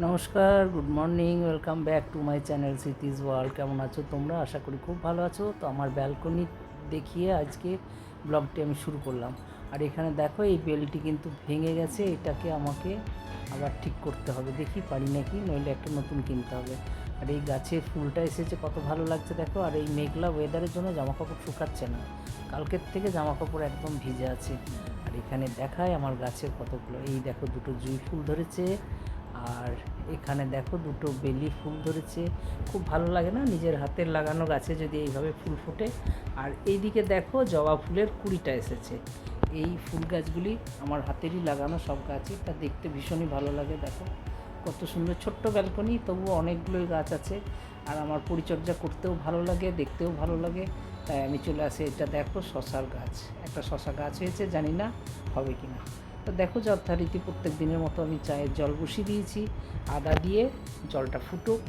নমস্কার, good morning, welcome back to my channel সিটিজ world. কেমন আছো তোমরা? আশা করি খুব ভালো আছো। তো আমার ব্যালকনি দেখিয়ে আজকে ব্লগটি আমি শুরু করলাম। আর এখানে দেখো, এই বেলটি কিন্তু ভেঙে গেছে, এটাকে আমাকে আবার ঠিক করতে হবে, দেখি পারি নাকি, নইলে একটা নতুন কিনতে হবে। আর এই গাছে ফুলটা এসেছে, কত ভালো লাগছে দেখো। আর এই মেঘলা ওয়েদারের জন্য জামাকাপড় শুকাচ্ছে না, কালকের থেকে জামাকাপড় একদম ভিজে আছে। আর এখানে দেখায় আমার গাছের কতগুলো, এই দেখো দুটো জুঁই ফুল ধরেছে, আর এখানে দেখো দুটো বেলি ফুল ধরেছে। খুব ভালো লাগে না নিজের হাতের লাগানো গাছে যদি এইভাবে ফুল ফোটে? আর এইদিকে দেখো জবা ফুলের কুড়িটা এসেছে। এই ফুল গাছগুলি আমার হাতেরই লাগানো সব গাছে, তা দেখতে ভীষণই ভালো লাগে। দেখো কত সুন্দর, ছোট্ট ব্যালকনি, তবুও অনেকগুলোই গাছ আছে। আর আমার পরিচর্যা করতেও ভালো লাগে, দেখতেও ভালো লাগে, তাই আমি চলে আসি। এটা দেখো শশার গাছ, একটা শশা গাছ হয়েছে, জানি না হবে কি না। তো দেখো যথারীতি প্রত্যেক দিনের মতো আমি চায়ের জল বসিয়ে দিয়েছি, আদা দিয়ে জলটা ফুটুক।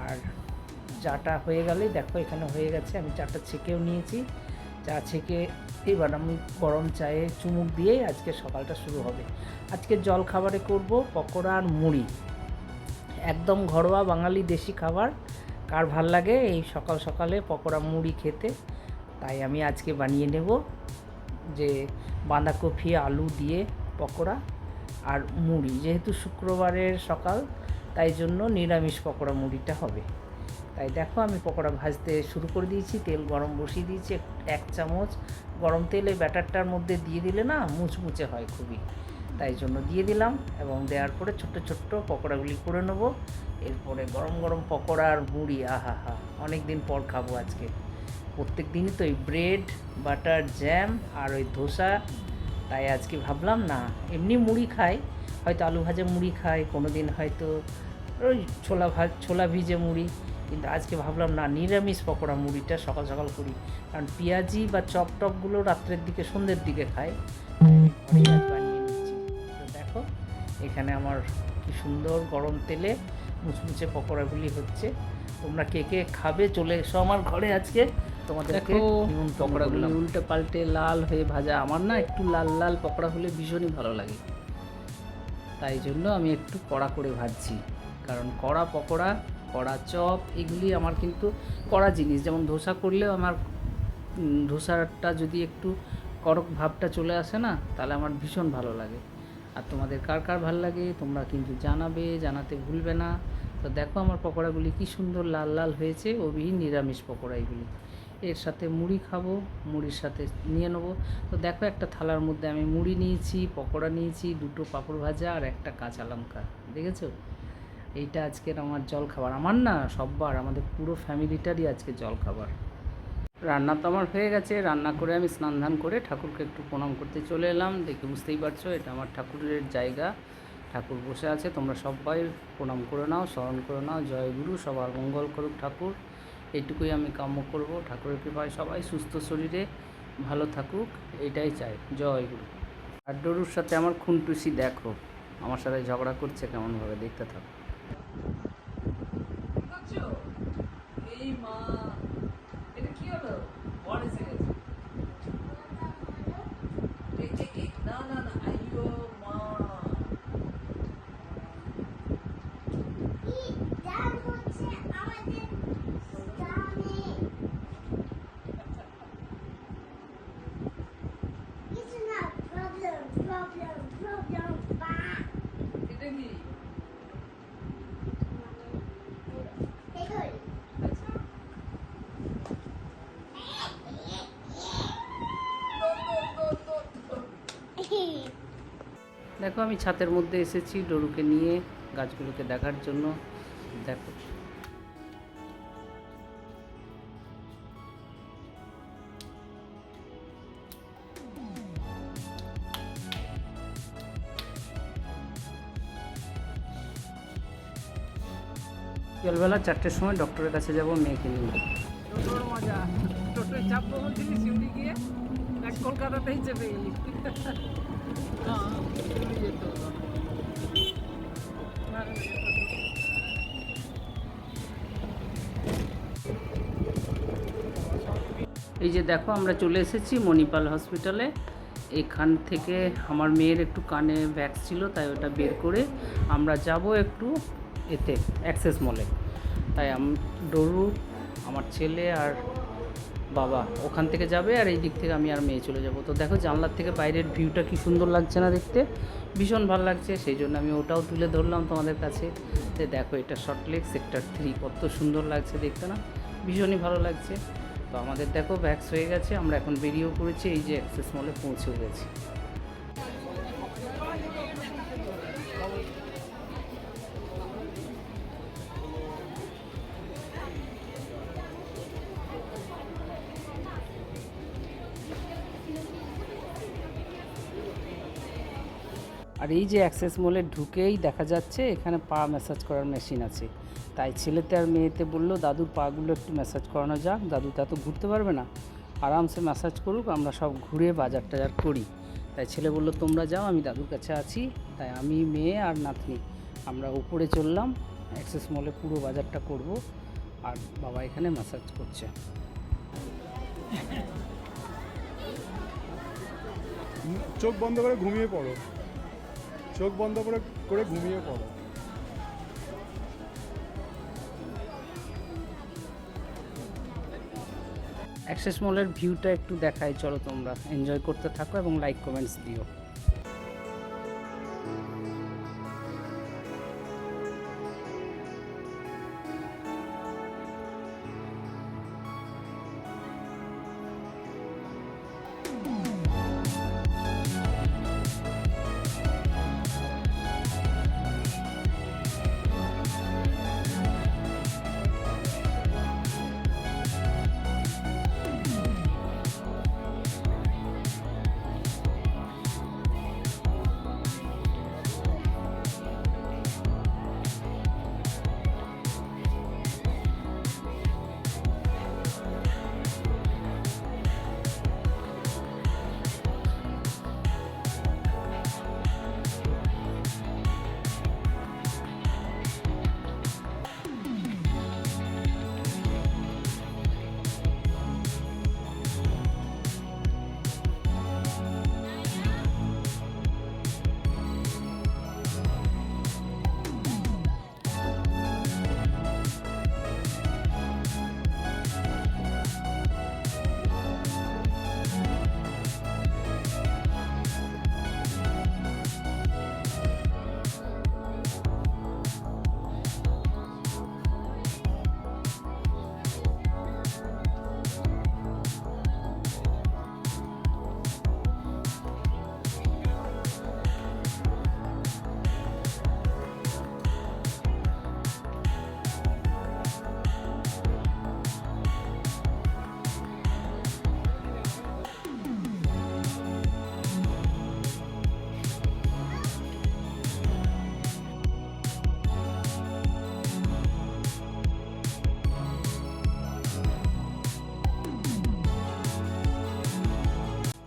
আর চাটা হয়ে গেলেই দেখো এখানে হয়ে গেছে, আমি চাটা ছেঁকেও নিয়েছি। চা ছেঁকে এবার আমি গরম চায়ে চুমুক দিয়েই আজকে সকালটা শুরু হবে। আজকে জল খাবারে করব পকোড়া আর মুড়ি, একদম ঘরোয়া বাঙালি দেশি খাবার। কার ভাল লাগে এই সকাল সকালে পকোড়া মুড়ি খেতে? তাই আমি আজকে বানিয়ে নেব যে বাঁধাকপি আলু দিয়ে পকোড়া আর মুড়ি। যেহেতু শুক্রবারের সকাল, তাই জন্য নিরামিষ পকোড়া মুড়িটা হবে। তাই দেখো আমি পকোড়া ভাজতে শুরু করে দিয়েছি, তেল গরম বসিয়ে দিয়েছি। 1 চামচ গরম তেল এই ব্যাটারটার মধ্যে দিয়ে দিলে না মুচমুচে হয় খুবই, তাই জন্য দিয়ে দিলাম। এবং দেওয়ার পরে ছোট্ট ছোট্ট পকোড়াগুলি করে নেব। এরপরে গরম গরম পকোড়া আর মুড়ি, আহা হা, অনেক দিন পর খাবো আজকে। প্রত্যেক দিনই তো ওই ব্রেড বাটার জ্যাম আর ওই ধোসা, তাই আজকে ভাবলাম না, এমনি মুড়ি খাই, হয়তো আলু ভাজা মুড়ি খাই, কোনো দিন হয়তো ওই ছোলা ভিজে মুড়ি, কিন্তু আজকে ভাবলাম না, নিরামিষ পকোড়া মুড়িটা সকাল সকাল করি। কারণ পেঁয়াজি বা চপ টপগুলো রাত্রের দিকে সন্ধ্যের দিকে খাই, ঘরেই আজ বানিয়ে নিচ্ছি। তো দেখো এখানে আমার কি সুন্দর গরম তেলে মুচমুচে পকোড়াগুলি হচ্ছে। তোমরা কে কে খাবে চলে এসো আমার ঘরে আজকে, তোমাদেরকে পকোড়াগুলি উল্টে পাল্টে লাল হয়ে ভাজা। আমার না একটু লাল লাল পকোড়া হলে ভীষণই ভালো লাগে, তাই জন্য আমি একটু কড়া করে ভাজছি। কারণ কড়া পকোড়া, কড়া চপ, এগুলি আমার কিন্তু কড়া জিনিস। যেমন ধোসা করলেও আমার ধোসাটা যদি একটু কড়ক ভাবটা চলে আসে না, তাহলে আমার ভীষণ ভালো লাগে। আর তোমাদের কার কার ভালো লাগে তোমরা কিন্তু জানাবে, জানাতে ভুলবে না। তো দেখো আমার পকোড়াগুলি কি সুন্দর লাল লাল হয়েছে, ওবিহীন নিরামিষ পকোড়া এগুলি। এর সাথে মুড়ি খাবো, মুড়ির সাথে নিয়ে নেবো। তো দেখো একটা থালার মধ্যে আমি মুড়ি নিয়েছি, পকোড়া নিয়েছি, দুটো পাঁপড় ভাজা আর একটা কাঁচা লঙ্কা, দেখেছো? এইটা আজকের আমার জল খাবার। আমার না সববার, আমাদের পুরো ফ্যামিলিটারই আজকে জল খাবার। রান্না তো আমার হয়ে গেছে, রান্না করে আমি স্নান ধান করে ঠাকুরকে একটু প্রণাম করতে চলে এলাম। দেখে বুঝতেই পারছো এটা আমার ঠাকুরের জায়গা, ঠাকুর বসে আছে। তোমরা সবাই প্রণাম করে নাও, স্মরণ করে নাও, জয় গুরু, সবার মঙ্গল করুক ঠাকুর, এইটুকুই আমি কাম্য করব। ঠাকুরের কৃপায় সবাই সুস্থ শরীরে ভালো থাকুক, এটাই চাই। জয় গুরু। আর ডরুর সাথে আমার খুনটুসি দেখো, আমার সাথে ঝগড়া করছে কেমনভাবে, দেখতে থাকো। এই মা, এটা কি হলো? বল এসে গেছে। না না না, আইয়ো মা। এটা কি? দেখো আমি ছাতের মধ্যে এসেছি ডরুকে নিয়ে গাছগুলোকে দেখার জন্য। দেখো বিকেলবেলা 4টের সময় ডক্টরের কাছে যাব মেয়েকে নিয়ে। টোটোর মজা, টোটোয় চাপবো বলছিলি, শিউড়ি গিয়ে এক কলকাতাতেই চেপে গেলি। এই যে দেখো আমরা চলে এসেছি মণিপাল হসপিটালে। এখান থেকে আমার মেয়ের একটু কানে ভ্যাক্স ছিল, তাই ওটা বের করে আমরা যাব একটু এতে অ্যাক্সেস মলে। তাই ডরু, আমার ছেলে আর বাবা ওখান থেকে যাবে, আর এই দিক থেকে আমি আর মেয়ে চলে যাব। তো দেখো জানলার থেকে বাইরের ভিউটা কী সুন্দর লাগছে না দেখতে, ভীষণ ভালো লাগছে, সেই জন্য আমি ওটাও তুলে ধরলাম তোমাদের কাছে। যে দেখো এটা সল্টলেক সেক্টর 3, কত সুন্দর লাগছে দেখতে না, ভীষণই ভালো লাগছে। তো আমাদের দেখো ব্যাগস হয়ে গেছে, আমরা এখন বেরিয়েও পড়েছি, এই যে অ্যাক্সেস মলে পৌঁছেও গেছি। আর এই যে অ্যাক্সেস মলে ঢুকেই দেখা যাচ্ছে এখানে পা ম্যাসাজ করার মেশিন আছে। তাই ছেলেতে আর মেয়েতে বললো দাদুর পাগুলো একটু ম্যাসাজ করানো যাক, দাদু তা তো ঘুরতে পারবে না, আরামসে ম্যাসাজ করুক, আমরা সব ঘুরে বাজার টাজার করি। তাই ছেলে বললো তোমরা যাও, আমি দাদুর কাছে আছি। তাই আমি, মেয়ে আর নাতনি আমরা উপরে চললাম, অ্যাক্সেস মলে পুরো বাজারটা করব, আর বাবা এখানে ম্যাসাজ করছে। চোখ বন্ধ করে ঘুমিয়ে পড়ো, চোখ বন্ধ করে ঘুমিয়ে পড়ো। অ্যাক্সেস মলের ভিউটা একটু দেখাই, চলো তোমরা এনজয় করতে থাকো এবং লাইক কমেন্টস দিও।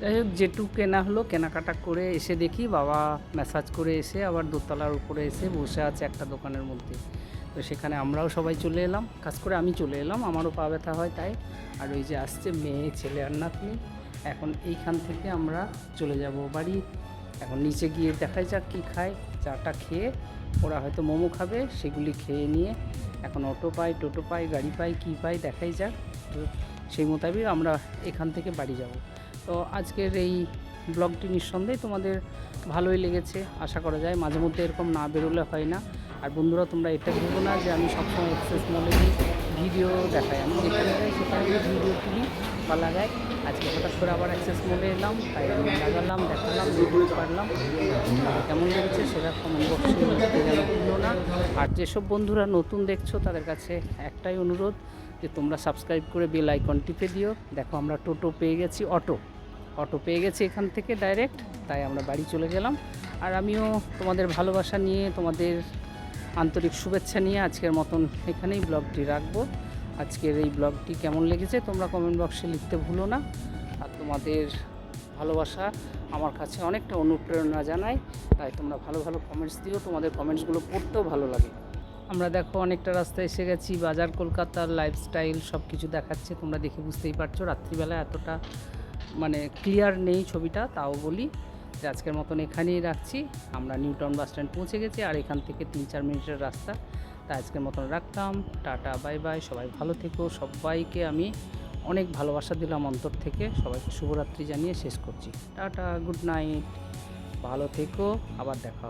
যাই হোক, যেটুকু কেনা হলো কেনাকাটা করে এসে দেখি বাবা ম্যাসাজ করে এসে আবার দোতলার উপরে এসে বসে আছে একটা দোকানের মধ্যে। তো সেখানে আমরাও সবাই চলে এলাম, কাজ করে আমি চলে এলাম, আমারও পা ব্যথা হয় তাই। আর ওই যে আসছে মেয়ে, ছেলে আর নাতনি। এখন এইখান থেকে আমরা চলে যাব বাড়ি। এখন নিচে গিয়ে দেখাই যাক কী খায়, চাটা খেয়ে ওরা হয়তো মোমো খাবে, সেগুলি খেয়ে নিয়ে এখন অটো পাই, টোটো পাই, গাড়ি পাই, কী পাই দেখাই যাক। তো সেই মোতাবেক আমরা এখান থেকে বাড়ি যাব। তো আজকের এই ব্লগটি নিঃসন্দেহে তোমাদের ভালোই লেগেছে আশা করা যায়, মাঝে মধ্যে এরকম না বেরোলে হয় না। আর বন্ধুরা তোমরা এটা ভেবো না যে আমি সবসময় অ্যাক্সেস মলেরই ভিডিও দেখাই, আমি যেখানে যাই সেখানে ভিডিও তুলি বা লাগাই। আজকে হঠাৎ করে আবার অ্যাক্সেস মলে এলাম, তাই আমি লাগালাম, দেখালাম, ভিডিও পারলাম। কেমন লেগেছে সেটা কমেন্ট বক্সে লিখতে যেন ভুলো না। আর যেসব বন্ধুরা নতুন দেখছো তাদের কাছে একটাই অনুরোধ যে তোমরা সাবস্ক্রাইব করে বেল আইকন টিপে দিও। দেখো আমরা টোটো পেয়ে গেছি, অটো পেয়ে গেছি এখান থেকে ডাইরেক্ট, তাই আমরা বাড়ি চলে গেলাম। আর আমিও তোমাদের ভালোবাসা নিয়ে, তোমাদের আন্তরিক শুভেচ্ছা নিয়ে আজকের মতন এখানেই ব্লগটি রাখবো। আজকের এই ব্লগটি কেমন লেগেছে তোমরা কমেন্ট বক্সে লিখতে ভুলো না। আর তোমাদের ভালোবাসা আমার কাছে অনেকটা অনুপ্রেরণা জানায়, তাই তোমরা ভালো ভালো কমেন্টস দিও, তোমাদের কমেন্টসগুলো পড়তেও ভালো লাগে। আমরা দেখো অনেকটা রাস্তা এসে গেছি, বাজার কলকাতার লাইফস্টাইল সব কিছু দেখাচ্ছে, তোমরা দেখে বুঝতেই পারছো রাত্রিবেলা এতটা মানে ক্লিয়ার নেই ছবিটা, তাও বলি। তো আজকের মতন এখানেই রাখছি। আমরা নিউ টাউন বাস স্ট্যান্ড পৌঁছে গেছি, আর এখান থেকে 3-4 মিনিটের রাস্তা। তা আজকের মতন রাখলাম, টাটা বাই বাই, সবাই ভালো থেকো। সবাইকে আমি অনেক ভালোবাসা দিলাম অন্তর থেকে, সবাইকে শুভরাত্রি জানিয়ে শেষ করছি। টাটা, গুড নাইট, ভালো থেকো, আবার দেখা হবে।